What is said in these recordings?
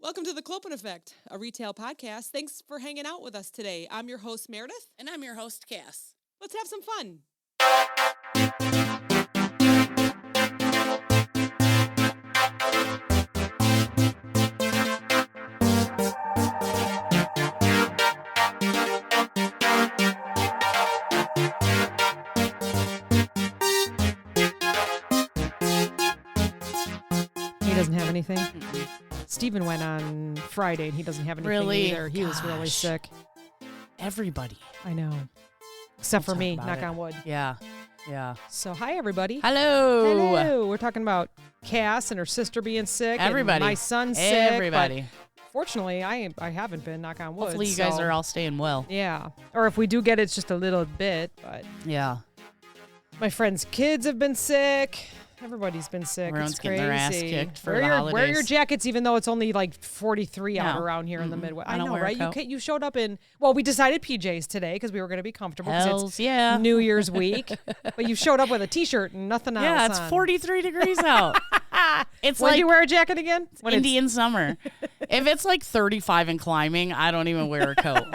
Welcome to the Clopen Effect, a retail podcast. Thanks for hanging out with us today. I'm your host, Meredith. And I'm your host, Cass. Let's have some fun. He doesn't have anything. Mm-mm. Steven went on Friday, and he doesn't have anything either. He was really sick. Everybody. I know. Except for me, about knock it. on wood. Yeah. Yeah. So, hi, everybody. Hello. Hello. We're talking about Cass and her sister being sick. Everybody. And my son's sick. Everybody. Fortunately, I haven't been, knock on wood. Hopefully you guys are all staying well. Yeah. Or if we do get it, it's just a little bit. But Yeah. my friends' kids have been sick. Everybody's been sick. Everyone's it's getting crazy. their ass kicked for wear the your, holidays. Wear your jackets, even though it's only like 43 out No. around here in the Midwest. I I don't know, wear a right? coat. You showed up in, well, we decided PJs today because we were going to be comfortable because Hells yeah. New Year's week. But you showed up with a T-shirt and nothing else Yeah, it's on. 43 degrees out. It's When like do you wear a jacket again? When Indian summer. If it's like 35 and climbing, I don't even wear a coat.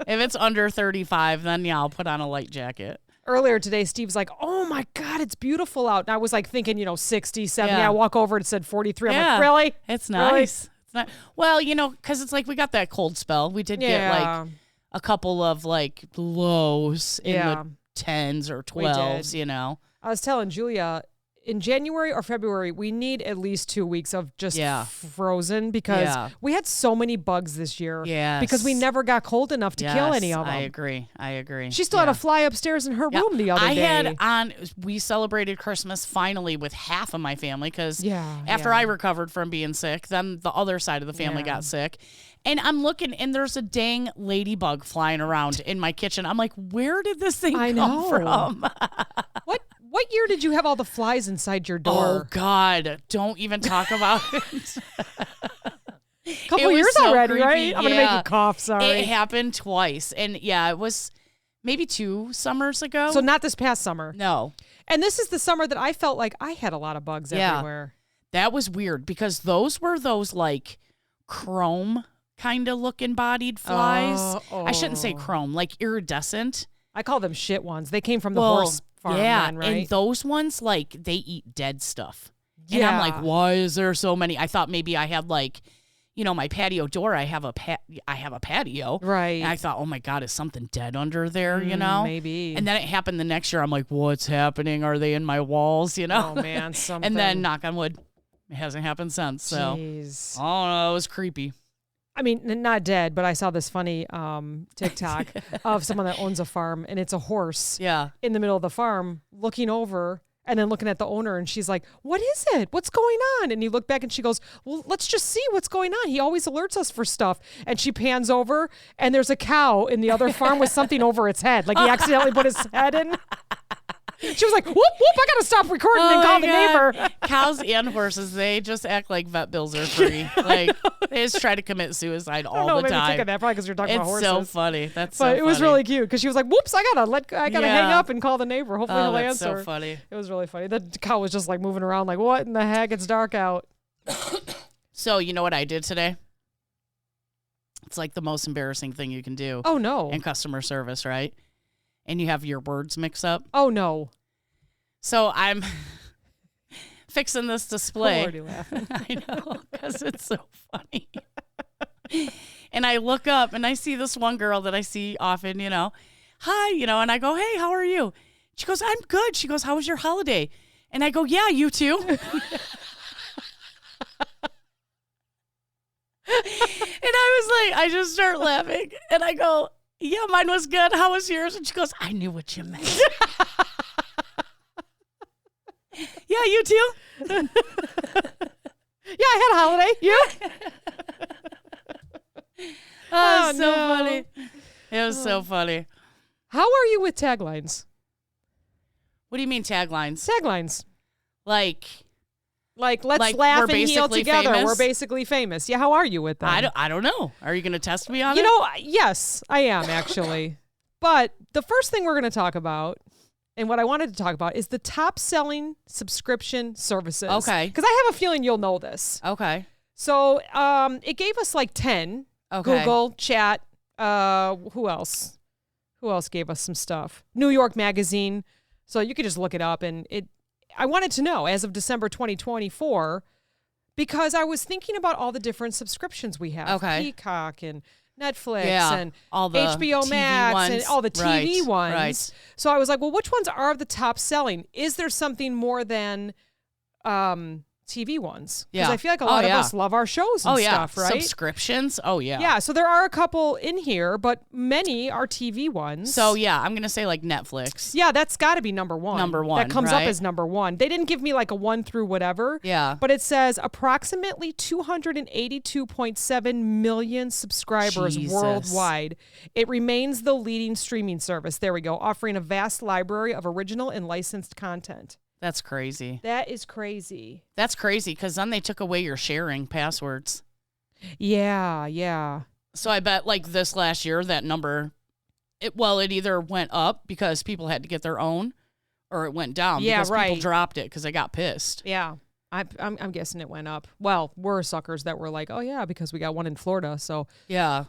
If it's under 35, then yeah, I'll put on a light jacket. Earlier today, Steve's like, oh my God, it's beautiful out. And I was like thinking, 60, 70. Yeah. I walk over and it said 43. I'm Yeah. like, really? It's Really? nice. It's not, well, because it's like we got that cold spell. We did get like a couple of like lows in the 10s or 12s, I was telling Julia, in January or February, we need at least 2 weeks of just frozen because we had so many bugs this year. Yes. Because we never got cold enough to kill any of them. I agree. She still had a fly upstairs in her room the other day. We celebrated Christmas finally with half of my family because after Yeah. I recovered from being sick, then the other side of the family got sick. And I'm looking, and there's a dang ladybug flying around in my kitchen. I'm like, where did this thing come from? What year did you have all the flies inside your door? Oh, God. Don't even talk about it. Couple years so already, creepy. right? I'm going to make you cough, sorry. It happened twice. And, it was maybe 2 summers ago. So not this past summer. No. And this is the summer that I felt like I had a lot of bugs everywhere. That was weird because those were those, like, chrome kind of looking bodied flies. I shouldn't say chrome, like iridescent. I call them shit ones. They came from the horse farm then, right? And those ones, like, they eat dead stuff. And I'm like, why is there so many? I thought maybe I had, like, my patio door. I have a patio. Right. And I thought, oh, my God, is something dead under there, Maybe. And then it happened the next year. I'm like, what's happening? Are they in my walls, Oh, man, something. And then, knock on wood, it hasn't happened since. So, Jeez. oh, no, it was creepy. I mean, not dead, but I saw this funny TikTok of someone that owns a farm, and it's a horse in the middle of the farm looking over and then looking at the owner, and she's like, what is it? What's going on? And you look back, and she goes, well, let's just see what's going on. He always alerts us for stuff. And she pans over, and there's a cow in the other farm with something over its head. Like he accidentally put his head in. She was like, whoop, whoop, I got to stop recording and call the neighbor. Cows and horses, they just act like vet bills are free. Like, they just try to commit suicide all the time. Maybe that probably because you're talking about horses. It's so funny. But it was really cute because she was like, whoops, I gotta hang up and call the neighbor. Hopefully he'll that's answer. So funny. It was really funny. The cow was just like moving around like, what in the heck? It's dark out. So you know what I did today? It's like the most embarrassing thing you can do. Oh, no. In customer service, right? And you have your words mix up. Oh, no. So I'm fixing this display. I'm already laughing. I know, because it's so funny. And I look up and I see this one girl that I see often, hi, and I go, hey, how are you? She goes, I'm good. She goes, how was your holiday? And I go, yeah, you too. And I was like, I just start laughing. And I go, yeah, mine was good. How was yours? And she goes, I knew what you meant. Yeah, you too? Yeah, I had a holiday. Yeah. Oh, it's so funny. It was so funny. How are you with taglines? What do you mean taglines? Taglines. Like let's like laugh we're and heal basically together. famous? We're basically famous. Yeah, how are you with them? I don't know. Are you going to test me on it? Yes, I am actually. But the first thing we're going to talk about And what I wanted to talk about is the top selling subscription services. Okay. Because I have a feeling you'll know this. Okay. So it gave us like 10. Okay. Google, Chat, who else? Who else gave us some stuff? New York Magazine. So you could just look it up. And I wanted to know, as of December 2024, because I was thinking about all the different subscriptions we have. Okay. Peacock and Netflix and all the HBO TV Max ones. and all the TV ones. Right. So I was like, well, which ones are the top selling? Is there something more than TV ones? Because I feel like a lot of us love our shows and stuff, right? Subscriptions? Oh, yeah. Yeah, so there are a couple in here, but many are TV ones. So, yeah, I'm going to say like Netflix. Yeah, that's got to be number one. Number one, that comes up as number one. They didn't give me like a 1 through whatever. Yeah. But it says approximately 282.7 million subscribers worldwide. It remains the leading streaming service. There we go. Offering a vast library of original and licensed content. That's crazy. That is crazy. That's crazy because then they took away your sharing passwords. Yeah, yeah. So I bet like this last year, that number, it either went up because people had to get their own, or it went down because people dropped it because they got pissed. Yeah. I'm guessing it went up. Well, we're suckers that were like, oh, yeah, because we got one in Florida. So yeah.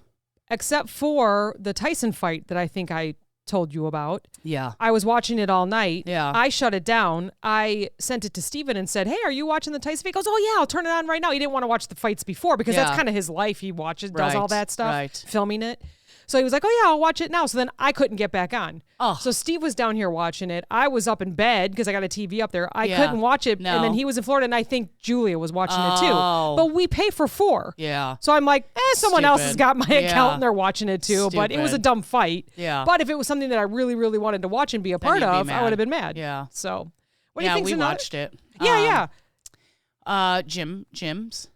Except for the Tyson fight that I think I told you about. Yeah. I was watching it all night. Yeah. I shut it down. I sent it to Steven and said, hey, are you watching the Tyson fight? He goes, oh, yeah, I'll turn it on right now. He didn't want to watch the fights before because that's kind of his life. He watches, does all that stuff, filming it. So he was like, oh, yeah, I'll watch it now. So then I couldn't get back on. Oh. So Steve was down here watching it. I was up in bed because I got a TV up there. I couldn't watch it. No. And then he was in Florida, and I think Julia was watching it too. But we pay for 4. Yeah. So I'm like, someone else has got my account and they're watching it too. But it was a dumb fight. Yeah. But if it was something that I really, really wanted to watch and be a part of, I would have been mad. Yeah. So what do you think? We watched it. Yeah, Gyms.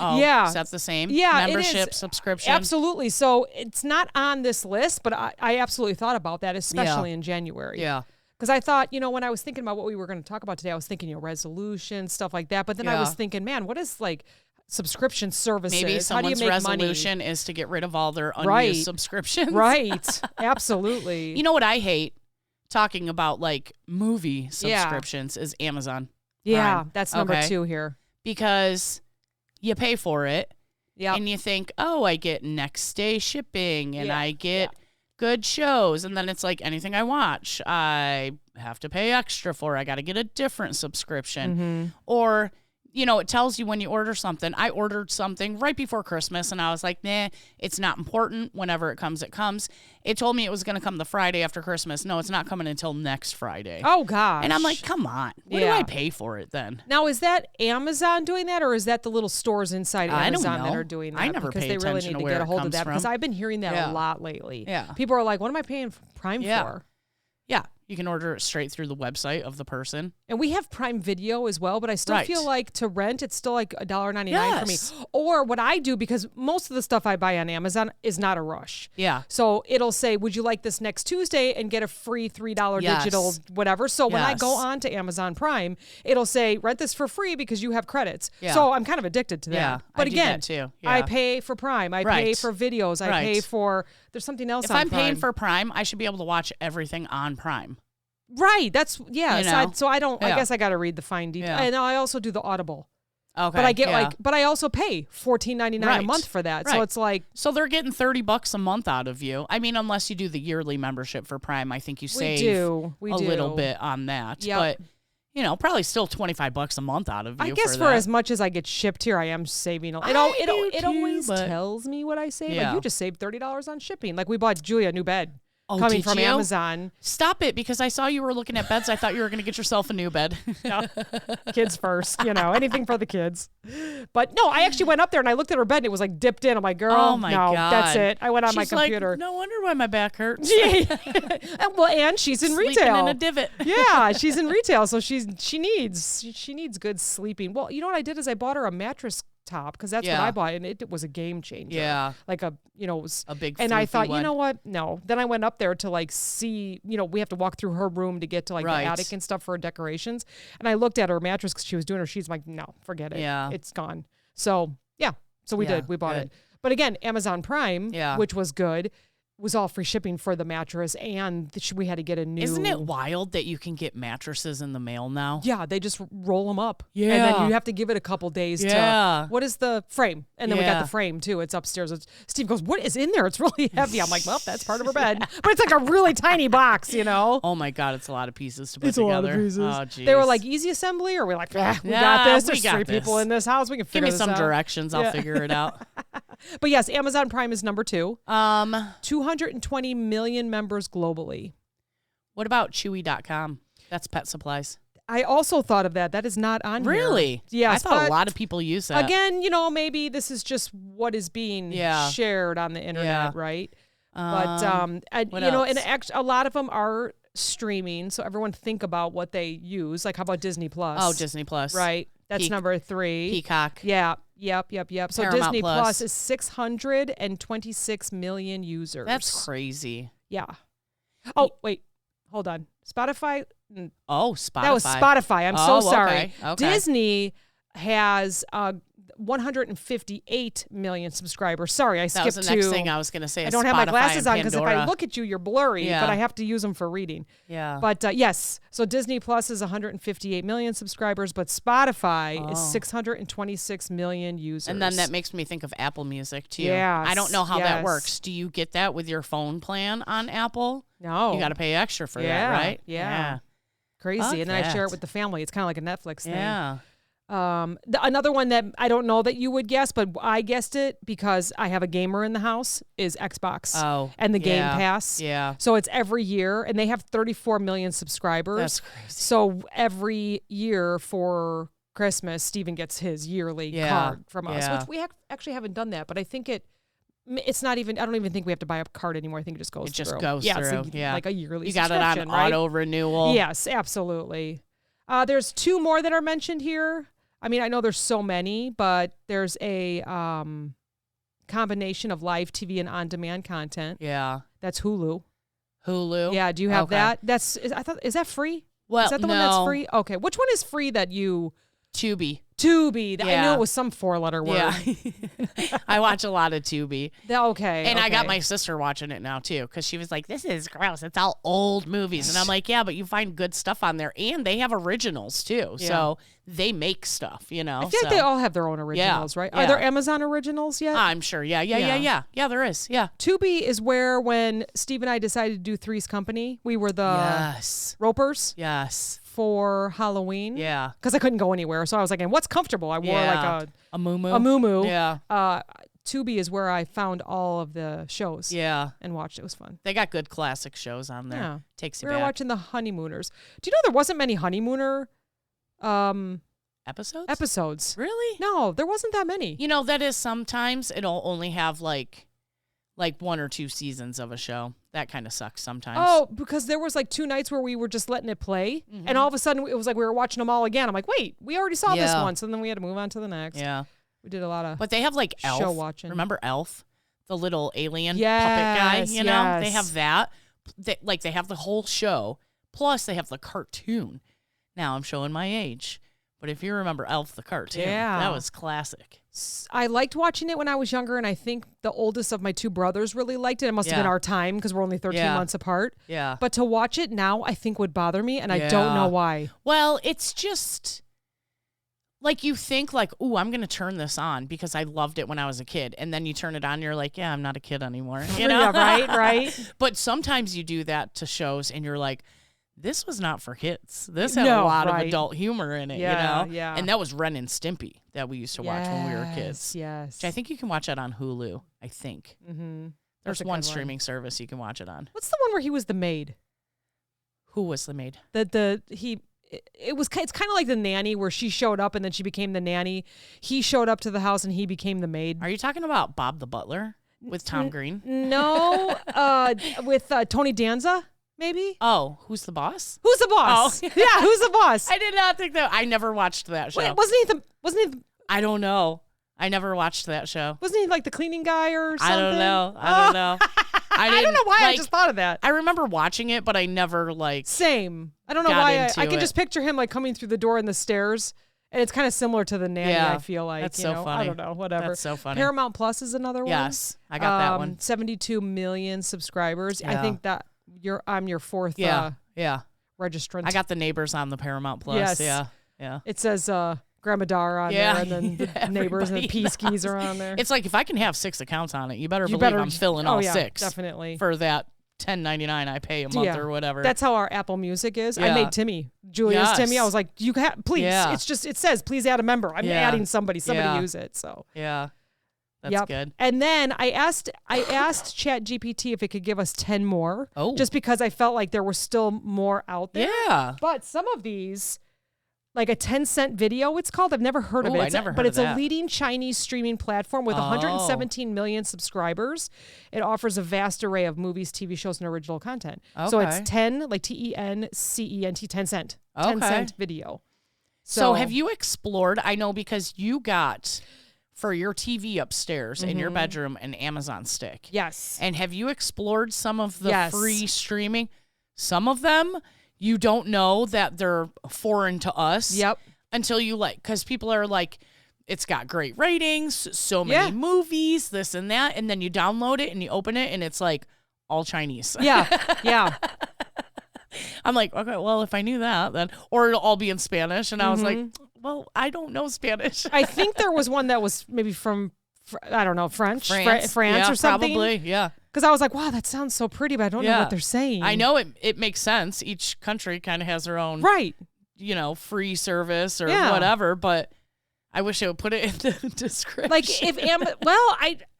Yeah. Is that the same? Yeah, membership, subscription? Absolutely. So it's not on this list, but I absolutely thought about that, especially in January. Yeah. Because I thought, when I was thinking about what we were going to talk about today, I was thinking, resolution, stuff like that. But then I was thinking, man, what is like subscription services? Maybe someone's resolution is to get rid of all their unused subscriptions. Right. Absolutely. You know what I hate? Talking about like movie subscriptions is Amazon. Yeah, Prime. that's number 2 here. Because you pay for it, and you think, oh, I get next day shipping, and I get good shows, and then it's like anything I watch, I have to pay extra for. I got to get a different subscription. Mm-hmm. Or, it tells you when you order something. I ordered something right before Christmas, and I was like, nah, it's not important. Whenever it comes, it comes. It told me it was going to come the Friday after Christmas. No, it's not coming until next Friday. Oh, gosh. And I'm like, come on. Why do I pay for it then? Now, is that Amazon doing that, or is that the little stores inside Amazon that are doing that? I never pay attention to where it comes from. Because I've been hearing that a lot lately. Yeah. People are like, what am I paying Prime for? Yeah. You can order it straight through the website of the person. And we have Prime Video as well, but I still feel like to rent, it's still like $1.99 for me. Or what I do, because most of the stuff I buy on Amazon is not a rush. Yeah. So it'll say, would you like this next Tuesday, and get a free $3 digital whatever. So when I go on to Amazon Prime, it'll say, rent this for free because you have credits. Yeah. So I'm kind of addicted to that. Yeah, but I again, do that too. Yeah. I pay for Prime. I pay for videos. I pay for, there's something else on Prime. If I'm paying for Prime, I should be able to watch everything on Prime. Right. That's, so I don't, I guess I got to read the fine detail. And I also do the Audible. Okay. But I get but I also pay $14.99 a month for that. So it's like. So they're getting $30 a month out of you. I mean, unless you do the yearly membership for Prime, I think you save we a do. little bit on that. Yep. But, probably still $25 a month out of you. I guess for as much as I get shipped here, I am saving. It always tells me what I save. Yeah. Like, you just saved $30 on shipping. Like, we bought Julia a new bed. Coming from Amazon. Stop it, because I saw you were looking at beds. I thought you were going to get yourself a new bed. Kids first, anything for the kids. But no, I actually went up there and I looked at her bed and it was like dipped in. I'm like, girl, oh my God. That's it. I went on my computer. Like, no wonder why my back hurts. And she's in retail. Sleeping in a divot. Yeah, she's in retail, so she needs good sleeping. Well, you know what I did is I bought her a mattress top, because that's what I bought, and it was a game changer. Yeah, like it was a big. And I thought, one. you know what? No. Then I went up there to like see. We have to walk through her room to get to like the attic and stuff for her decorations. And I looked at her mattress because she was doing her sheets. I'm like, no, forget it. Yeah, it's gone. So we did. We bought it. But again, Amazon Prime, which was good. was all free shipping for the mattress, and we had to get a new. Isn't it wild that you can get mattresses in the mail now? Yeah, they just roll them up. Yeah. And then you have to give it a couple days to, what is the frame? And then we got the frame too. It's upstairs. Steve goes, what is in there? It's really heavy. I'm like, well, that's part of her bed. But it's like a really tiny box, you know? Oh my God, it's a lot of pieces to put together. A lot of pieces. Oh, geez. They were like, easy assembly? Or we're like, we got this. There's 3 people in this house. We can figure this out. Give me some directions. I'll figure it out. But yes, Amazon Prime is number 2. 220 million members globally. What about Chewy.com? That's pet supplies. I also thought of that. That is not on here. Really? Yes. I thought a lot of people use that. Again, maybe this is just what is being shared on the internet, right? But and a lot of them are streaming. So everyone think about what they use. Like, how about Disney Plus? Oh, Disney Plus. Right. That's number 3. Peacock. Yeah. Yep. So Paramount Disney Plus is 626 million users. That's crazy. Yeah. Oh, wait. Hold on. Spotify. Oh, Spotify. That was Spotify. I'm so sorry. Okay. Disney has 158 million subscribers. Sorry, I skipped to. That was the next thing I was going to say. I don't have my glasses on because if I look at you, you're blurry, but I have to use them for reading. Yeah. But yes, so Disney Plus is 158 million subscribers, but Spotify is 626 million users. And then that makes me think of Apple Music too. Yes, I don't know how that works. Do you get that with your phone plan on Apple? No. You got to pay extra for that, right? Yeah. Crazy. And then I share it with the family. It's kind of like a Netflix thing. Yeah. Another one that I don't know that you would guess, but I guessed it because I have a gamer in the house, is Xbox. Oh, and the Game Pass. Yeah. So it's every year, and they have 34 million subscribers. That's crazy. So every year for Christmas, Steven gets his yearly card from us, which we actually haven't done that, but I think it's not even, I don't even think we have to buy a card anymore. I think it just goes through. It just goes through. It's like a yearly You got it on auto renewal. Yes, absolutely. There's 2 more that are mentioned here. I mean, I know there's so many, but there's a combination of live TV and on-demand content. Yeah. That's Hulu. Hulu? Yeah, do you have that? Is that free? Well, is that the one that's free? Okay. Which one is free that you... Tubi. Yeah. I knew it was some 4-letter word. Yeah. I watch a lot of Tubi. Okay. And I got my sister watching it now, too, because she was like, this is gross. It's all old movies. And I'm like, yeah, but you find good stuff on there. And they have originals, too. Yeah. So they make stuff, I feel like they all have their own originals, right? Are there Amazon originals yet? I'm sure. Yeah, there is. Yeah. Tubi is where when Steve and I decided to do Three's Company, we were the ropers. Yes. For Halloween. Yeah. Because I couldn't go anywhere. So I was like, and what's comfortable? I wore like a muumuu. A muumuu. Yeah. Tubi is where I found all of the shows. Yeah. And watched. It was fun. They got good classic shows on there. Yeah. Takes you back. We were watching The Honeymooners. Do you know there wasn't many Honeymooner episodes? Really? No, there wasn't that many. You know, that is sometimes it'll only have like 1 or 2 seasons of a show. That kind of sucks sometimes. Oh, because there was like 2 nights where we were just letting it play. Mm-hmm. And all of a sudden it was like we were watching them all again. I'm like, wait, we already saw this one. So then we had to move on to the next. Yeah. We did a lot of But they have like Elf. show watching. Remember Elf? The little alien puppet guy, you know? They have that. They have the whole show. Plus they have the cartoon. Now I'm showing my age. But if you remember Elf the cartoon, that was classic. I liked watching it when I was younger, and I think the oldest of my 2 brothers really liked it. It must have been our time because we're only 13 months apart. Yeah. But to watch it now, I think would bother me, and I don't know why. Well, it's just like you think like, ooh, I'm going to turn this on because I loved it when I was a kid. And then you turn it on, you're like, yeah, I'm not a kid anymore. You know? Yeah, right. But sometimes you do that to shows, and you're like, this was not for kids. This had a lot of adult humor in it, you know? Yeah. And that was Ren and Stimpy that we used to watch when we were kids. Yes. Which I think you can watch that on Hulu, I think. Mm-hmm. There's one streaming service you can watch it on. What's the one where he was the maid? Who was the maid? It's kind of like the nanny where she showed up and then she became the nanny. He showed up to the house and he became the maid. Are you talking about Bob the Butler with Tom Green? No, with Tony Danza. Maybe. Oh, Who's the Boss? Who's the Boss? Oh. Yeah, Who's the Boss? I did not think that. I never watched that show. Wait, wasn't he? I don't know. I never watched that show. Wasn't he like the cleaning guy or something? I don't know. I don't know why I just thought of that. I remember watching it, but I never Same. I don't know why. I can it. just picture him like coming through the door and the stairs, And it's kind of similar to the Nanny, I feel like. That's so funny. I don't know, whatever. That's so funny. Paramount Plus is another one. Yes, I got that one. 72 million subscribers. Yeah. I think that I'm your fourth registrant. I got the Neighbors on the Paramount Plus. Yes. Yeah. It says Grandmadara on there, and then the Neighbors and the Peaskies are on there. It's like if I can have 6 accounts on it, you better believe I'm filling all 6. Definitely. For that $10.99 I pay a month or whatever. That's how our Apple Music is. I made Timmy, Julia's Timmy. I was like, you please. Yeah. It's just, it says, please add a member. I'm adding somebody use it. So that's good. And then I asked ChatGPT if it could give us 10 more. Just because I felt like there were still more out there. Yeah. But some of these, like a 10-cent video, it's called. I've never heard of it. But it's a leading Chinese streaming platform with 117 million subscribers. It offers a vast array of movies, TV shows, and original content. Okay. So it's 10, like TENCENT, 10 cent. 10 cent video. So have you explored, I know because you got for your TV upstairs in your bedroom an Amazon stick. Yes. And have you explored some of the free streaming? Some of them you don't know that they're foreign to us. Yep. Until you because people are like, it's got great ratings, so many movies, this and that, and then you download it and you open it and it's like all Chinese. Yeah. I'm like, okay, well, if I knew that, then, or it'll all be in Spanish. And I was like, well, I don't know Spanish. I think there was one that was maybe from, I don't know, France or something. Probably, yeah. Because I was like, wow, that sounds so pretty, but I don't know what they're saying. I know it makes sense. Each country kind of has their own, free service or whatever, but I wish it would put it in the description. Like if,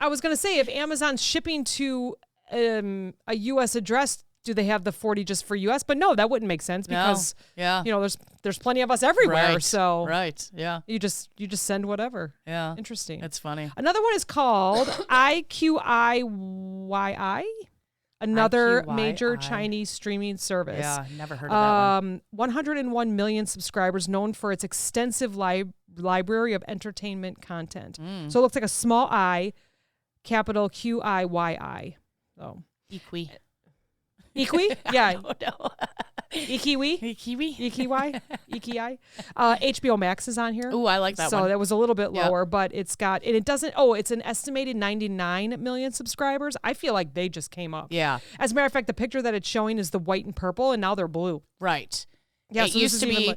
I was going to say, if Amazon's shipping to a U.S. address, do they have the 40 just for U.S.? But no, that wouldn't make sense because, there's plenty of us everywhere. Right. So you just send whatever. Yeah. Interesting. It's funny. Another one is called IQIYI, another major Chinese streaming service. Yeah, never heard of that one. 101 million subscribers, known for its extensive library of entertainment content. So it looks like a small I, capital QIYI. So Equi. Equi? Yeah. No. Ikiwi? Ikiwi? Iki. HBO Max is on here. Ooh, I like that one. So that was a little bit lower, but it's got, and it doesn't, it's an estimated 99 million subscribers. I feel like they just came up. Yeah. As a matter of fact, the picture that it's showing is the white and purple, and now they're blue. Right. Yeah. It used to be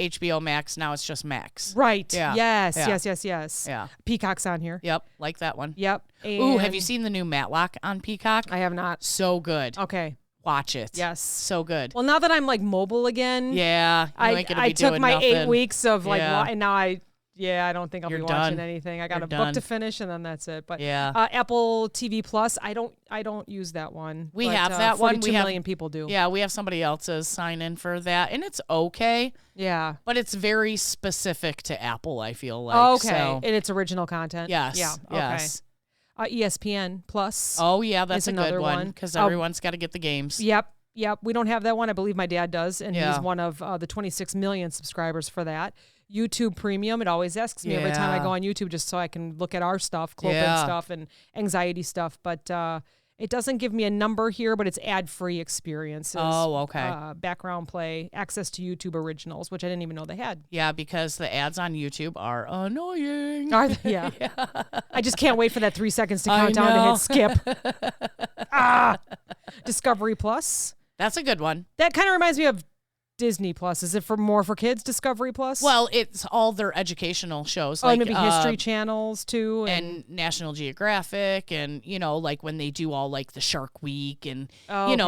HBO Max. Now it's just Max. Right. Yeah. Yes. Yeah. Peacock's on here. Yep. Like that one. Yep. Ooh, have you seen the new Matlock on Peacock? I have not. So good. Okay. Watch it. Yes. So good. Well, now that I'm like mobile again. Yeah. I took my 8 weeks of and now I don't think I'll be watching anything. I got a book to finish and then that's it. But Apple TV Plus, I don't use that one. We have that one. 42 million people do. Yeah, we have somebody else's sign in for that, and it's okay. Yeah. But it's very specific to Apple, I feel like. Oh, okay. So. And it's original content. Yes. Yeah. Yes. Okay. ESPN Plus. Oh, yeah, that's a good one one because everyone's got to get the games. Yep. We don't have that one. I believe my dad does, and he's one of the 26 million subscribers for that. YouTube Premium. It always asks me every time I go on YouTube just so I can look at our stuff, Clopen stuff, and anxiety stuff. But it doesn't give me a number here, but it's ad-free experiences. Oh, okay. Background play, access to YouTube originals, which I didn't even know they had. Yeah, because the ads on YouTube are annoying. Are they? Yeah. I just can't wait for that 3 seconds to count down to hit skip. Discovery Plus. That's a good one. That kind of reminds me of Disney Plus. Is it more for kids, Discovery Plus? Well, it's all their educational shows. Like, maybe History Channels, too. And National Geographic and, like when they do all like the Shark Week and,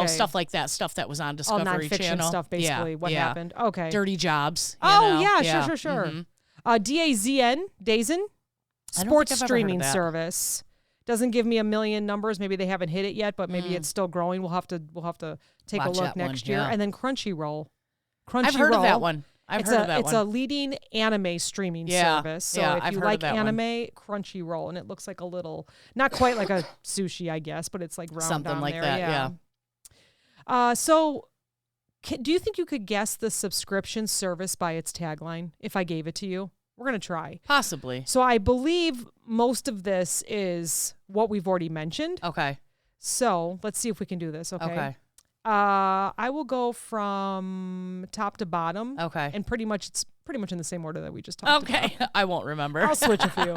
stuff like that. Stuff that was on Discovery all nonfiction Channel. Stuff, basically, what happened. Okay. Dirty Jobs. Sure. DAZN, sports streaming service. Doesn't give me a million numbers. Maybe they haven't hit it yet, but maybe it's still growing. We'll have to take a look next year. And then Crunchyroll. I've heard of that one. It's a leading anime streaming service. So if you like anime, Crunchyroll, and it looks like a little, not quite like a sushi, I guess, but it's like round something down like there. that. Yeah. So, do you think you could guess the subscription service by its tagline if I gave it to you? We're going to try. Possibly. So I believe most of this is what we've already mentioned. Okay. So let's see if we can do this. Okay. I will go from top to bottom. Okay. And pretty much it's pretty much in the same order that we just talked about. Okay. I won't remember. I'll switch a few.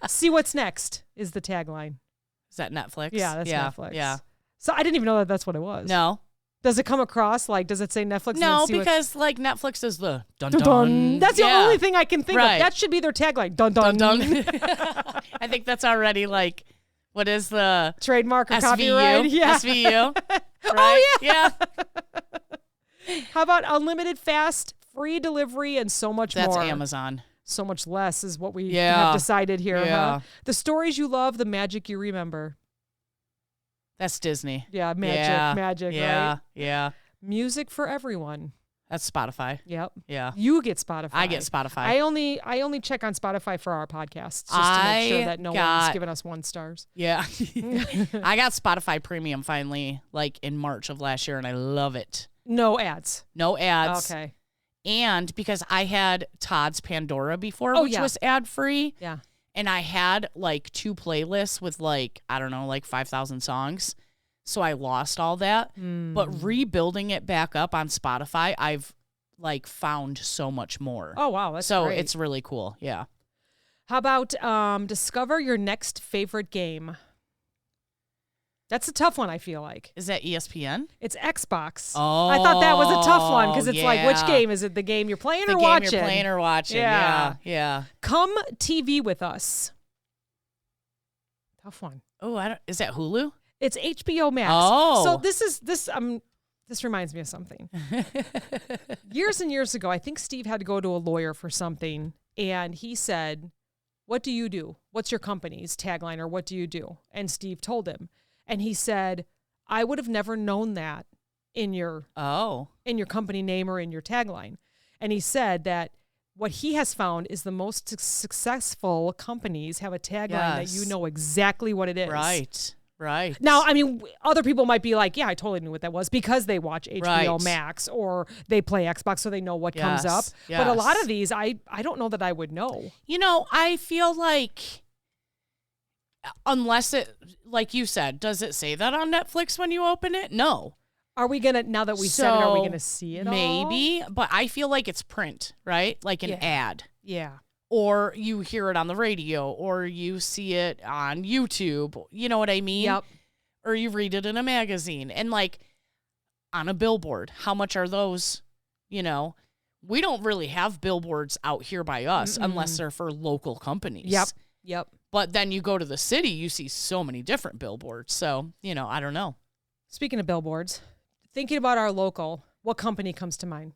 See what's next is the tagline. Is that Netflix? Yeah, that's Netflix. Yeah. So I didn't even know that that's what it was. No. Does it come across like, does it say Netflix? No, because like Netflix is the dun dun. dun. That's the only thing I can think of. That should be their tagline. Dun dun. Dun dun. I think that's already like, what is the trademark or SVU? Copyright? Yeah. SVU. Right? Oh, yeah. Yeah. How about unlimited fast, free delivery, and so much more? That's Amazon. So much less is what we have decided here. Yeah. Huh? The stories you love, the magic you remember. That's Disney. Yeah, magic, yeah, right? Yeah. Music for everyone. That's Spotify. Yep. Yeah. You get Spotify. I get Spotify. I only check on Spotify for our podcasts just to make sure that no one's given us 1 stars. Yeah. I got Spotify Premium finally, like in March of last year, and I love it. No ads. No ads. Okay. And because I had Todd's Pandora before, which was ad free. Yeah. And I had like 2 playlists with like, I don't know, like 5,000 songs. So I lost all that. But rebuilding it back up on Spotify, I've like found so much more. Oh, wow. That's so great. It's really cool. Yeah. How about discover your next favorite game? That's a tough one, I feel like. Is that ESPN? It's Xbox. Oh, I thought that was a tough one because it's like, which game? Is it the game you're playing or watching? The game you're playing or watching, yeah. Come TV with us. Tough one. Oh, is that Hulu? It's HBO Max. Oh. So this reminds me of something. Years and years ago, I think Steve had to go to a lawyer for something, and he said, "What do you do? What's your company's tagline, or what do you do?" And Steve told him. And he said, I would have never known that in your company name or in your tagline. And he said that what he has found is the most successful companies have a tagline that you know exactly what it is. Right. Now, I mean, other people might be like, yeah, I totally knew what that was because they watch HBO Max or they play Xbox so they know what comes up. Yes. But a lot of these, I don't know that I would know. You know, I feel like unless it, like you said, does it say that on Netflix when you open it? No. Are we going to, now that we said it, are we going to see it maybe, but I feel like it's print, right? Like an ad. Yeah. Or you hear it on the radio, or you see it on YouTube. You know what I mean? Yep. Or you read it in a magazine. And like on a billboard, how much are those? You know, we don't really have billboards out here by us unless they're for local companies. Yep. But then you go to the city, you see so many different billboards. So, you know, I don't know. Speaking of billboards, thinking about our local, what company comes to mind?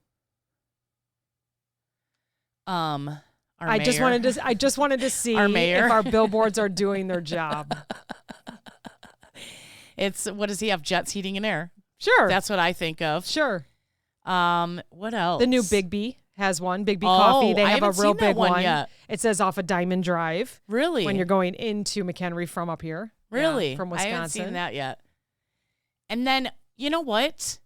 I just wanted to see if our billboards are doing their job. What does he have? Jets, heating, and air. Sure. That's what I think of. Sure. What else? The new Big B has one. Big B Coffee. They have a real big one. Yet. It says off of Diamond Drive. Really? When you're going into McHenry from up here. Really? Yeah, from Wisconsin. I haven't seen that yet. And then, you know what?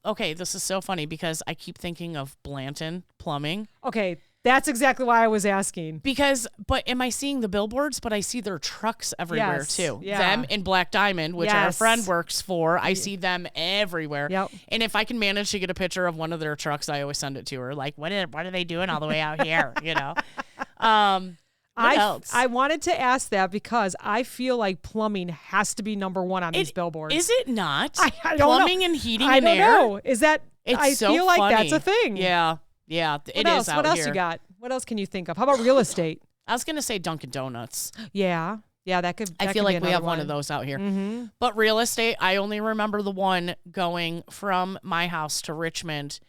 Okay, this is so funny because I keep thinking of Blanton Plumbing. Okay, that's exactly why I was asking. But am I seeing the billboards? But I see their trucks everywhere too. Yeah. Them in Black Diamond, which our friend works for. I see them everywhere. Yep. And if I can manage to get a picture of one of their trucks, I always send it to her. Like, what are they doing all the way out here? You know. What else? I wanted to ask that because I feel like plumbing has to be number one on these billboards. Is it not? I don't plumbing know. and heating and air? I don't know. Is that? I feel like that's a thing. Yeah. It is out here. What else you got? What else can you think of? How about real estate? I was gonna say Dunkin' Donuts. Yeah, that could. I feel like we have one of those out here. Mm-hmm. But real estate, I only remember the one going from my house to Richmond.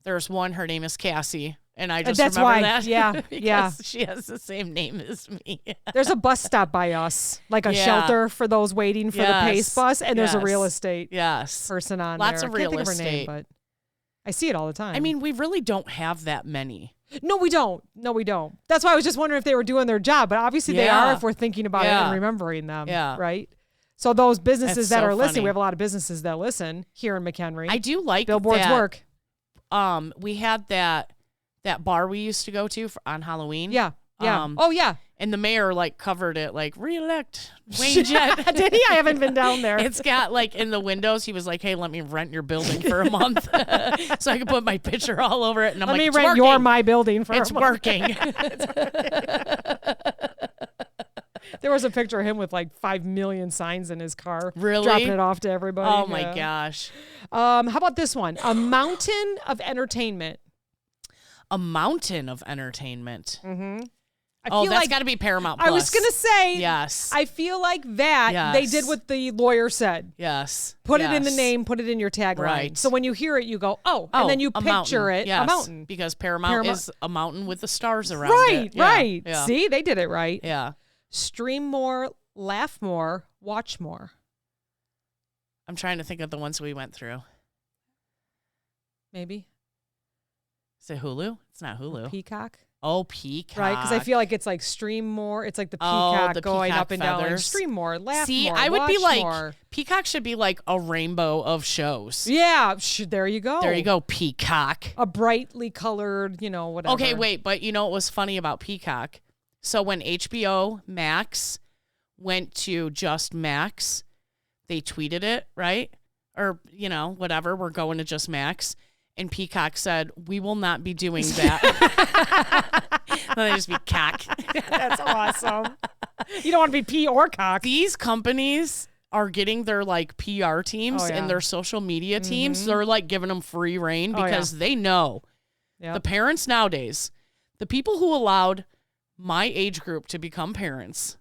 There's one. Her name is Cassie. And I just remember that. Yeah. She has the same name as me. There's a bus stop by us, like a shelter for those waiting for the Pace bus, and there's a real estate person on Lots there. of real I can't think estate. of her name, but I see it all the time. I mean, we really don't have that many. No, we don't. That's why I was just wondering if they were doing their job, but obviously they are if we're thinking about it and remembering them. Yeah. Right? So those businesses that are listening, we have a lot of businesses that listen here in McHenry. I do like billboards work. We had that bar we used to go to on Halloween. Yeah. And And the mayor like covered it like re-elect Wayne Jett. Did he? I haven't been down there. It's got like in the windows. He was like, "Hey, let me rent your building for a month, so I can put my picture all over it." And I'm let like, me "It's rent working. my building for It's a month." working." There was a picture of him with like 5 million signs in his car. Really? Dropping it off to everybody. Oh my gosh. How about this one? A mountain of entertainment. A mountain of entertainment. Mm-hmm. That's got to be Paramount Plus. I was going to say, yes. I feel like that they did what the lawyer said. Yes. Put it in the name, put it in your tagline. Right. So when you hear it, you go, and then you picture it, yes. a mountain. Because Paramount is a mountain with the stars around it. Yeah. Right. Yeah. See, they did it right. Yeah. Stream more, laugh more, watch more. I'm trying to think of the ones we went through. Maybe. Is it Hulu? It's not Hulu. Peacock. Oh, Peacock. Right, because I feel like it's like stream more. It's like the peacock going peacock up and down. Like feathers. stream more, laugh more, See, I would be like, more. Peacock should be like a rainbow of shows. Yeah, there you go. There you go, Peacock. A brightly colored, whatever. Okay, wait, but you know what was funny about Peacock? So when HBO Max went to just Max, they tweeted it, right? Or, whatever, we're going to just Max. And Peacock said, "We will not be doing that." Then they just be cock. That's awesome. You don't want to be pea or cock. These companies are getting their like PR teams and their social media teams. They're like giving them free reign because they know the parents nowadays, the people who allowed my age group to become parents,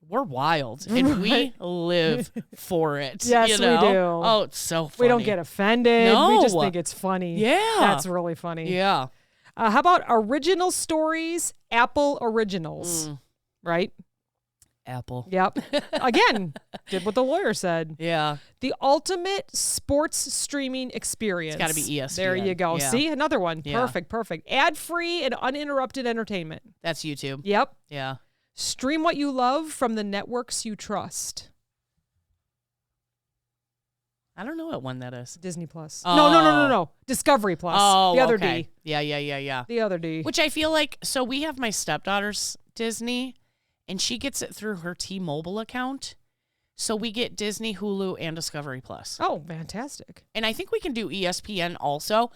we're wild and we live for it. Yes, we do. Oh, it's so funny. We don't get offended. No. We just think it's funny. Yeah. That's really funny. Yeah. How about original stories, Apple Originals? Right? Apple. Yep. Again, did what the lawyer said. Yeah. The ultimate sports streaming experience. It's got to be ESPN. There you go. Yeah. See? Another one. Yeah. Perfect. Ad-free and uninterrupted entertainment. That's YouTube. Yep. Yeah. Stream what you love from the networks you trust. I don't know what one that is. Disney Plus. Oh. No. Discovery Plus. Oh, the other okay. D. Yeah. The other D. Which I feel like, so we have my stepdaughter's Disney, and she gets it through her T-Mobile account. So we get Disney, Hulu, and Discovery Plus. Oh, fantastic. And I think we can do ESPN also.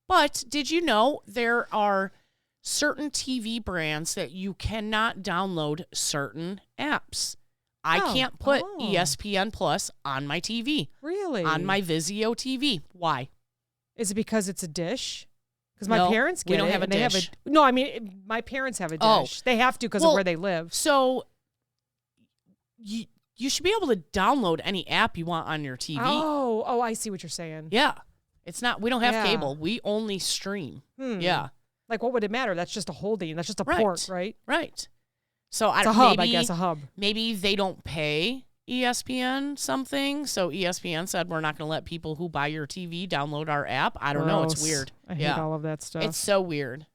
But did you know there are certain TV brands that you cannot download certain apps? I can't put ESPN Plus on my TV. Really? On my Vizio TV. Why? Is it because it's a dish? Because my parents get we don't it. have a dish. No, I mean, my parents have a dish. They have to because of where they live. So you should be able to download any app you want on your TV. Oh, I see what you're saying. Yeah. It's not, we don't have cable. We only stream. Yeah. Like, what would it matter? That's just a holding. That's just a port, right? Right. So it's a hub, I guess, a hub. Maybe they don't pay ESPN something. So ESPN said, we're not going to let people who buy your TV download our app. I don't know. It's weird. I hate all of that stuff. It's so weird.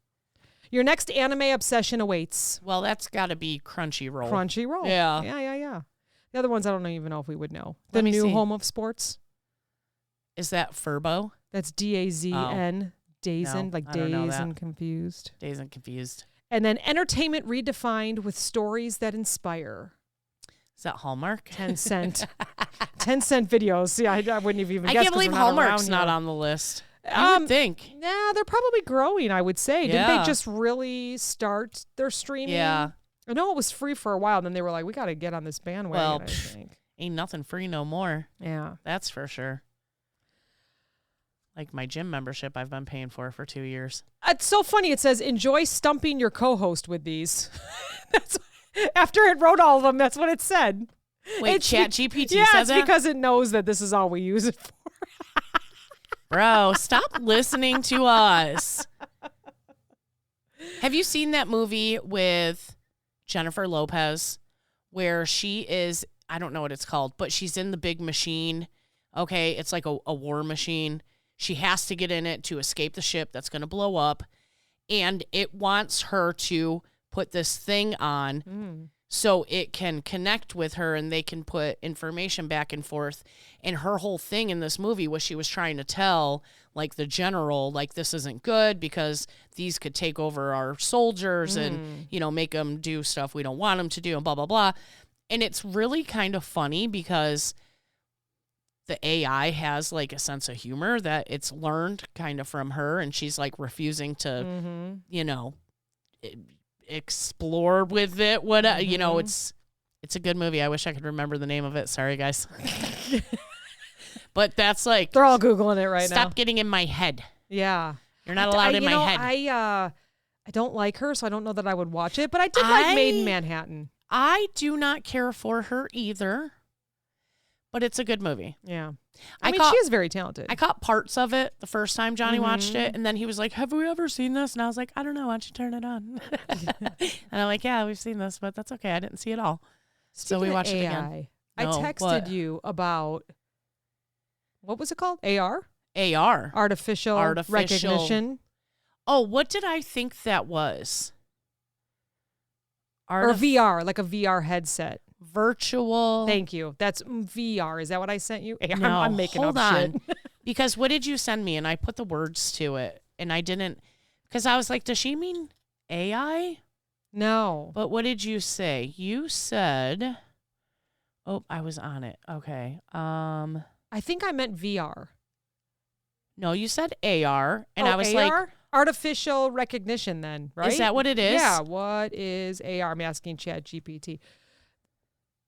Your next anime obsession awaits. Well, that's got to be Crunchyroll. Crunchyroll. Yeah. The other ones, I don't even know if we would know. The new home of sports. Is that Furbo? That's DAZN. Dazen, No, like I don't know Dazed that. and Confused. Dazed and Confused. And then entertainment redefined with stories that inspire. Is that Hallmark? 10 cent. 10 cent videos. Yeah, I wouldn't have even guessed. I can't believe Hallmark's not on the list. I would think. Nah, they're probably growing, I would say. Yeah. Didn't they just really start their streaming? Yeah. I know it was free for a while. Then they were like, we got to get on this bandwagon, Well, I think. Ain't nothing free no more. Yeah. That's for sure. Like my gym membership I've been paying for 2 years. It's so funny. It says, enjoy stumping your co-host with these. After it wrote all of them, that's what it said. Wait, ChatGPT yeah, says it's that? because it knows that this is all we use it for. Bro, stop listening to us. Have you seen that movie with Jennifer Lopez where she is, I don't know what it's called, but she's in the big machine. Okay, it's like a war machine. She has to get in it to escape the ship that's going to blow up. And it wants her to put this thing on so it can connect with her and they can put information back and forth. And her whole thing in this movie was she was trying to tell, like, the general, like, this isn't good because these could take over our soldiers and, you know, make them do stuff we don't want them to do and blah, blah, blah. And it's really kind of funny because the AI has, like, a sense of humor that it's learned kind of from her, and she's, like, refusing to, you know, explore with it. What you know, it's a good movie. I wish I could remember the name of it. Sorry, guys. But that's like they're all Googling it right now. Stop getting in my head. Yeah, you're not allowed in my head. I don't like her, so I don't know that I would watch it. But I did like Made in Manhattan. I do not care for her either, but it's a good movie. Yeah. I mean, she is very talented. I caught parts of it the first time Johnny watched it, and then he was like, have we ever seen this? And I was like, I don't know. Why don't you turn it on? And I'm like, yeah, we've seen this, but that's okay. I didn't see it all. Speaking so we watched of AI, it again. I texted you about, what was it called? AR? AR. Artificial recognition. Oh, what did I think that was? Or VR, like a VR headset. Virtual. Thank you. That's VR. Is that what I sent you? No, I'm making hold up on. shit. Because what did you send me? And I put the words to it. And I didn't, because I was like, does she mean AI? No. But what did you say? You said, oh, I was on it. Okay. I think I meant VR. No, you said AR. And I was AR? like, artificial recognition then, right? Is that what it is? Yeah. What is AR? I'm asking ChatGPT.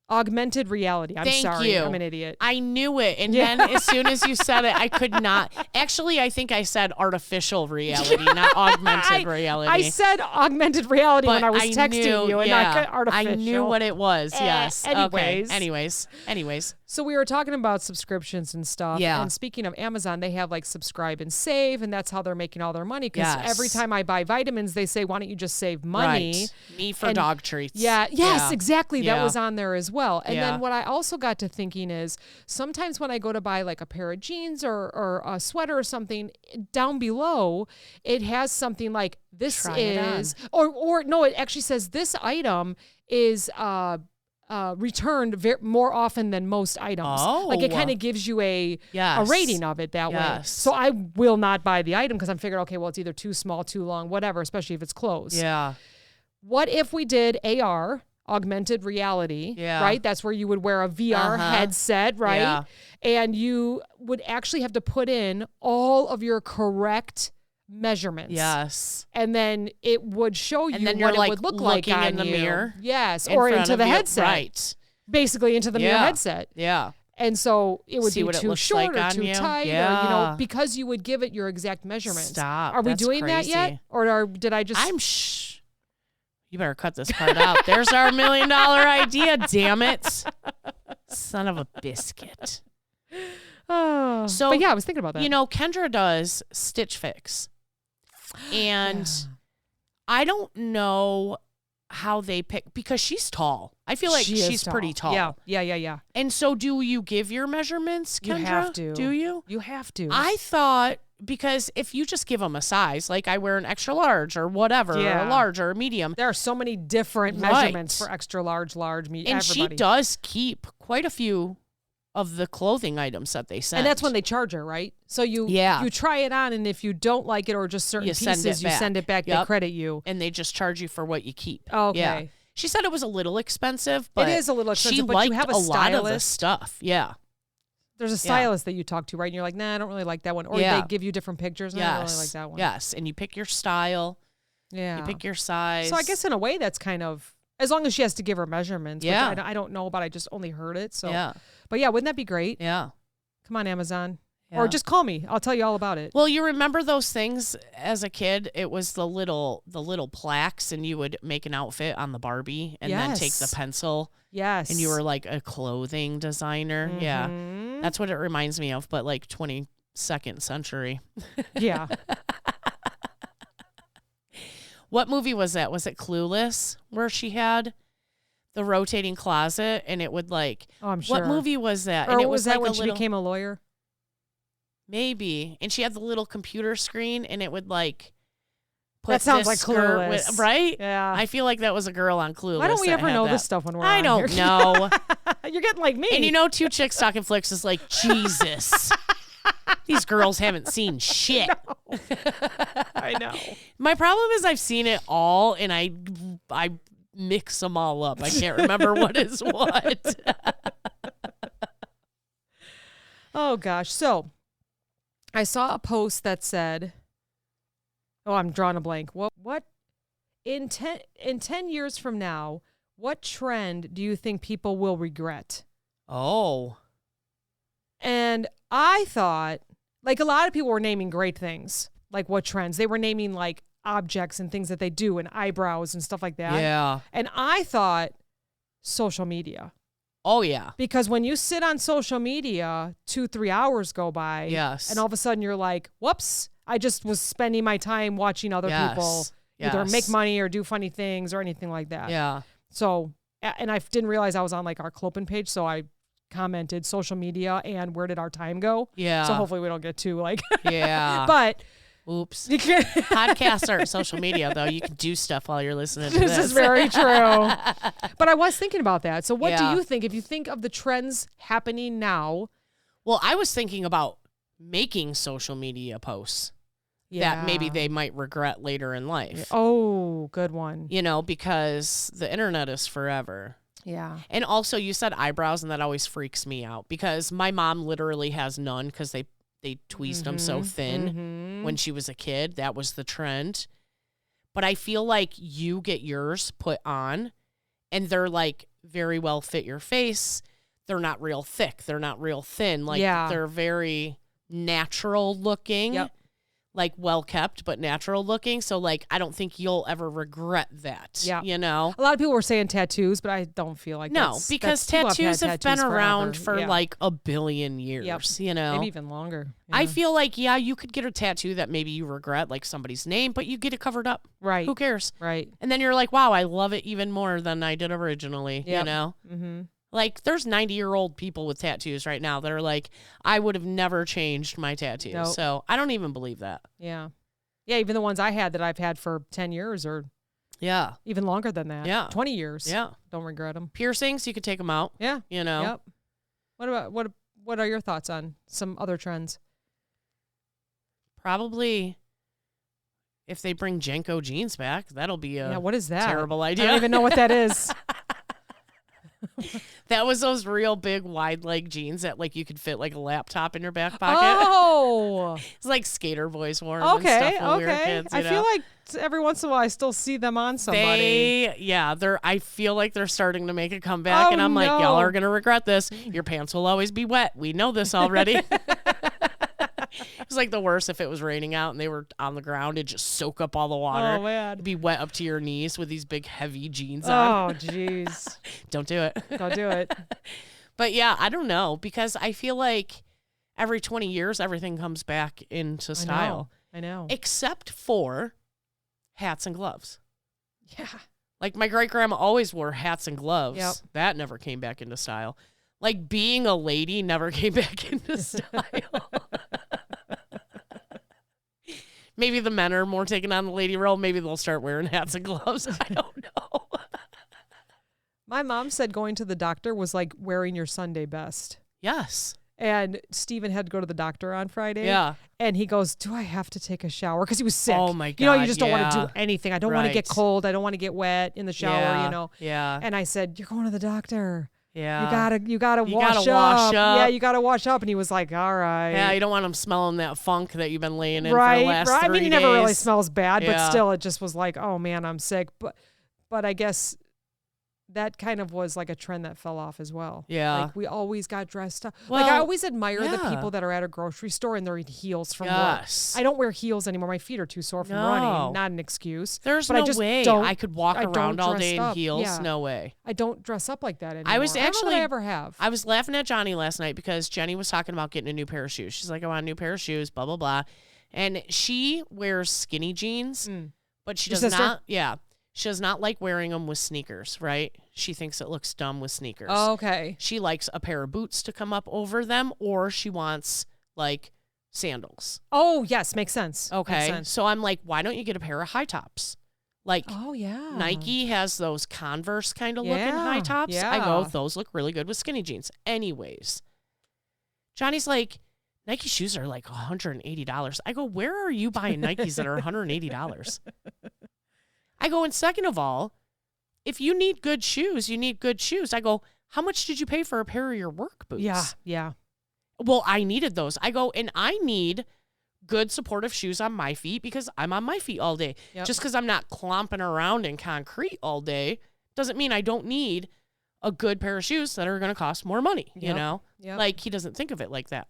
Augmented reality. I'm Thank sorry. you. I'm an idiot. I knew it. And then as soon as you said it, I could not. Actually, I think I said artificial reality, not augmented reality. I said augmented reality when I was texting you and not artificial. I knew what it was. Yes. Anyways. Okay. Anyways. So we were talking about subscriptions and stuff. Yeah. And speaking of Amazon, they have like subscribe and save, and that's how they're making all their money. Because every time I buy vitamins, they say, why don't you just save money? Right. Me for dog treats. Yeah. Yes, exactly. Yeah. That was on there as well. And then what I also got to thinking is sometimes when I go to buy like a pair of jeans or a sweater or something, down below, it has something like this or no, it actually says this item is returned more often than most items. Like it kind of gives you a rating of it that way. So I will not buy the item because I'm figuring, okay, well, it's either too small, too long, whatever, especially if it's clothes. Yeah. What if we did AR, augmented reality, right? That's where you would wear a VR headset, right? Yeah. And you would actually have to put in all of your correct measurements. Yes. And then it would show you then what you're it would look like on in the you. mirror. Yes. Or into the headset. Right. Basically into the mirror headset. Yeah. And so it would See be what too it looks short like or on too you. tight, Yeah. or, you know, because you would give it your exact measurements. Stop. Are we That's doing that yet? crazy. Or did I just... You better cut this part out. There's our $1 million idea, damn it. Son of a biscuit. Oh. So, but yeah, I was thinking about that. You know, Kendra does Stitch Fix. And I don't know how they pick, because she's tall. I feel like she's pretty tall. Yeah. And so do you give your measurements, Kendra? You have to. Do you? You have to. I thought, because if you just give them a size, like I wear an extra large or whatever, or a large or a medium. There are so many different measurements for extra large, medium, and everybody. She does keep quite a few of the clothing items that they send. And that's when they charge her, right? So you try it on, and if you don't like it or just certain pieces, you send it back. They credit you. And they just charge you for what you keep. Okay. Yeah. She said it was a little expensive, but it is a little expensive, she but liked you have a lot of the stuff. Yeah. There's a stylist that you talk to, right? And you're like, nah, I don't really like that one. Or they give you different pictures, and I don't really like that one. Yes. And you pick your style. Yeah. You pick your size. So I guess in a way that's kind of, as long as she has to give her measurements, which I don't know about. I just only heard it. So But yeah, wouldn't that be great? Yeah. Come on, Amazon. Yeah. Or just call me. I'll tell you all about it. Well, you remember those things as a kid? It was the little plaques, and you would make an outfit on the Barbie and then take the pencil. Yes. And you were like a clothing designer. Mm-hmm. Yeah. That's what it reminds me of, but like 22nd century. Yeah. What movie was that? Was it Clueless, where she had the rotating closet and it would like... Oh, I'm sure. What movie was that? Or and it was that like when she became a lawyer? Maybe. And she had the little computer screen, and it would like That sounds like Clueless. Right? Yeah. I feel like that was a girl on Clueless. Why don't we ever know this stuff when we're I on don't here? know. You're getting like me. And Two Chicks Talking Flicks is like, Jesus. These girls haven't seen shit. No. I know. My problem is I've seen it all, and I mix them all up. I can't remember what is what. Oh, gosh. So I saw a post that said, oh, I'm drawing a blank. What in 10 years from now, what trend do you think people will regret? Oh. And I thought, like, a lot of people were naming great things, like what trends. They were naming like objects and things that they do and eyebrows and stuff like that. Yeah. And I thought social media. Oh, yeah. Because when you sit on social media, 2-3 hours go by. Yes. And all of a sudden you're like, whoops, I just was spending my time watching other people either make money or do funny things or anything like that. Yeah. So, and I didn't realize I was on like our Clopen page. So I commented social media and where did our time go? Yeah. So hopefully we don't get too like, yeah. But. Oops. Podcasts aren't social media, though. You can do stuff while you're listening to this. This is very true. But I was thinking about that. So what do you think? If you think of the trends happening now. Well, I was thinking about making social media posts that maybe they might regret later in life. Oh, good one. Because the internet is forever. Yeah. And also you said eyebrows, and that always freaks me out because my mom literally has none because they tweezed them so thin when she was a kid. That was the trend. But I feel like you get yours put on and they're like very well fit your face. They're not real thick. They're not real thin. Like they're very natural looking. Yep. Like well kept, but natural looking. So like, I don't think you'll ever regret that. Yeah. A lot of people were saying tattoos, but I don't feel like because tattoos have been around for like a billion years, Maybe even longer. Yeah. I feel like, you could get a tattoo that maybe you regret, like somebody's name, but you get it covered up. Right. Who cares? Right. And then you're like, wow, I love it even more than I did originally, Mm-hmm. Like, there's 90-year-old people with tattoos right now that are like, I would have never changed my tattoos. Nope. So I don't even believe that. Yeah. Yeah, even the ones I had that I've had for 10 years or even longer than that. Yeah. 20 years. Yeah. Don't regret them. Piercings, you could take them out. Yeah. Yep. What are your thoughts on some other trends? Probably if they bring Jenko jeans back, that'll be a what is that? Terrible idea. I don't even know what that is. That was those real big wide leg jeans that like you could fit like a laptop in your back pocket. Oh, it's like skater boys wore them. And stuff when we were kids. I feel like every once in a while I still see them on somebody. I feel like they're starting to make a comeback, and I'm like, y'all are gonna regret this. Your pants will always be wet. We know this already. It was like the worst if it was raining out and they were on the ground. It'd just soak up all the water. Oh, man. It'd be wet up to your knees with these big, heavy jeans on. Oh, jeez. Don't do it. Don't do it. But, I don't know, because I feel like every 20 years, everything comes back into style. I know. Except for hats and gloves. Yeah. Like, my great-grandma always wore hats and gloves. Yep. That never came back into style. Like, being a lady never came back into style. Maybe the men are more taking on the lady role. Maybe they'll start wearing hats and gloves. I don't know. My mom said going to the doctor was like wearing your Sunday best. Yes. And Steven had to go to the doctor on Friday. Yeah. And he goes, do I have to take a shower? Because he was sick. Oh, my God. You just don't want to do anything. I don't want to get cold. I don't want to get wet in the shower, Yeah. And I said, you're going to the doctor. Yeah. You gotta wash up. Yeah, you gotta wash up. And he was like, all right. Yeah, you don't want him smelling that funk that you've been laying in for the last 3 days. I mean, he never really smells bad, but still, it just was like, oh man, I'm sick. But I guess that kind of was like a trend that fell off as well. Yeah. Like we always got dressed up. Well, like I always admire the people that are at a grocery store and they're in heels from work. I don't wear heels anymore. My feet are too sore from running. Not an excuse. There's no way I could walk around all day in heels. Yeah. No way. I don't dress up like that anymore. I don't know that I ever have. I was laughing at Johnny last night because Jenny was talking about getting a new pair of shoes. She's like, I want a new pair of shoes, blah, blah, blah. And she wears skinny jeans, but she does not. Yeah. She does not like wearing them with sneakers, right? She thinks it looks dumb with sneakers. Oh, okay. She likes a pair of boots to come up over them, or she wants like sandals. Oh, yes. Makes sense. Okay. Makes sense. So I'm like, why don't you get a pair of high tops? Like, oh, yeah. Nike has those Converse kind of looking high tops. Yeah. I go, those look really good with skinny jeans. Anyways, Johnny's like, Nike shoes are like $180. I go, where are you buying Nikes that are $180? I go, and second of all, if you need good shoes, you need good shoes. I go, how much did you pay for a pair of your work boots? Yeah. Yeah. Well, I needed those. I go, and I need good supportive shoes on my feet because I'm on my feet all day. Yep. Just because I'm not clomping around in concrete all day doesn't mean I don't need a good pair of shoes that are going to cost more money, you know? Yep. Like, he doesn't think of it like that.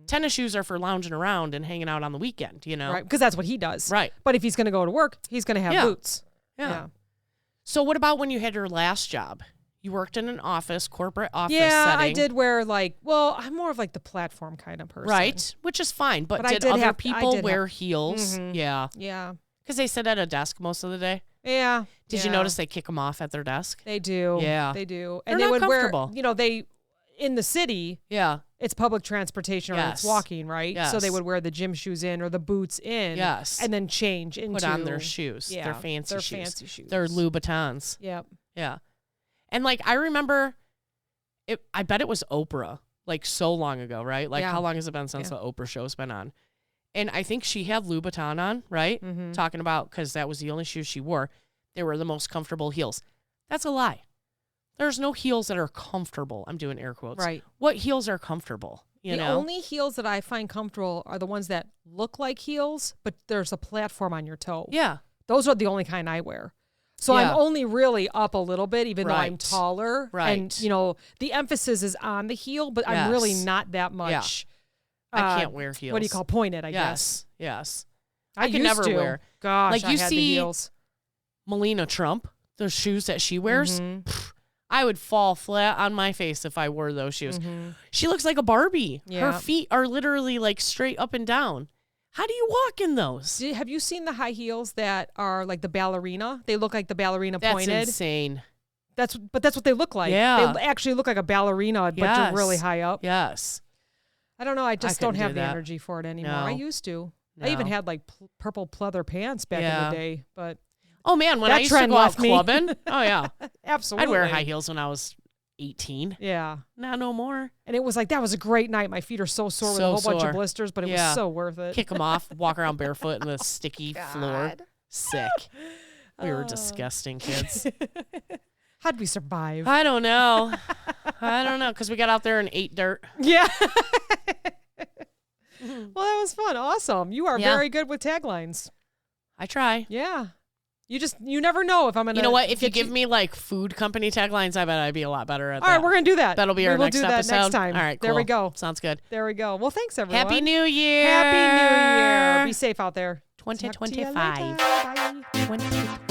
Tennis shoes are for lounging around and hanging out on the weekend, you know? Right, because that's what he does. Right. But if he's going to go to work, he's going to have boots. Yeah. So what about when you had your last job? You worked in an office, corporate office setting. setting. I did wear I'm more of like the platform kind of person. Right, which is fine. But did I other people wear heels? Mm-hmm. Yeah. Yeah. Because they sit at a desk most of the day. Yeah. Did you notice they kick them off at their desk? They do. Yeah. They do. They're And they not would comfortable. wear, in the city, it's public transportation or it's walking, right? Yes. So they would wear the gym shoes in or the boots in. Yes. And then change into. Put on their shoes. Yeah, their fancy shoes. Fancy shoes. Their Louboutins. Yep. Yeah. And like, I remember, I bet it was Oprah, like so long ago, right? Like, how long has it been since the Oprah show's been on? And I think she had Louboutin on, right? Mm-hmm. Talking about, because that was the only shoes she wore. They were the most comfortable heels. That's a lie. There's no heels that are comfortable. I'm doing air quotes. Right. What heels are comfortable? You know? only heels that I find comfortable are the ones that look like heels, but there's a platform on your toe. Yeah. Those are the only kind I wear. So I'm only really up a little bit, even though I'm taller. Right. And, the emphasis is on the heel, but I'm really not that much. I can't wear heels. What do you call pointed, I guess. Yes. I could never wear. Gosh, like, I you had see the heels. Melania Trump, the shoes that she wears, Mm-hmm. I would fall flat on my face if I wore those shoes. Mm-hmm. She looks like a Barbie. Yeah. Her feet are literally like straight up and down. How do you walk in those? Have you seen the high heels that are like the ballerina? They look like the ballerina pointed. That's insane. That's what they look like. Yeah. They actually look like a ballerina, but you're really high up. Yes. I don't know. I just don't couldn't have do the that. energy for it anymore. No. I used to. I even No. had like purple pleather pants back in the day, but Oh man, when that I used to trend go out left me. clubbing, oh yeah, absolutely. I'd wear high heels when I was 18. Yeah. Not no more. And it was like, that was a great night. My feet are so sore with a whole bunch of blisters, but it was so worth it. Kick them off, walk around barefoot in the sticky floor. Sick. We were disgusting kids. How'd we survive? I don't know. Because we got out there and ate dirt. Yeah. Well, that was fun. Awesome. You are very good with taglines. I try. Yeah. You never know if I'm going to. You know what? If you give me like food company taglines, I bet I'd be a lot better at that. All right, we're going to do that. That'll be our next episode. We'll do that next time. All right, cool. There we go. Sounds good. There we go. Well, thanks, everyone. Happy New Year. Happy New Year. Be safe out there. 2025. Bye. 2025.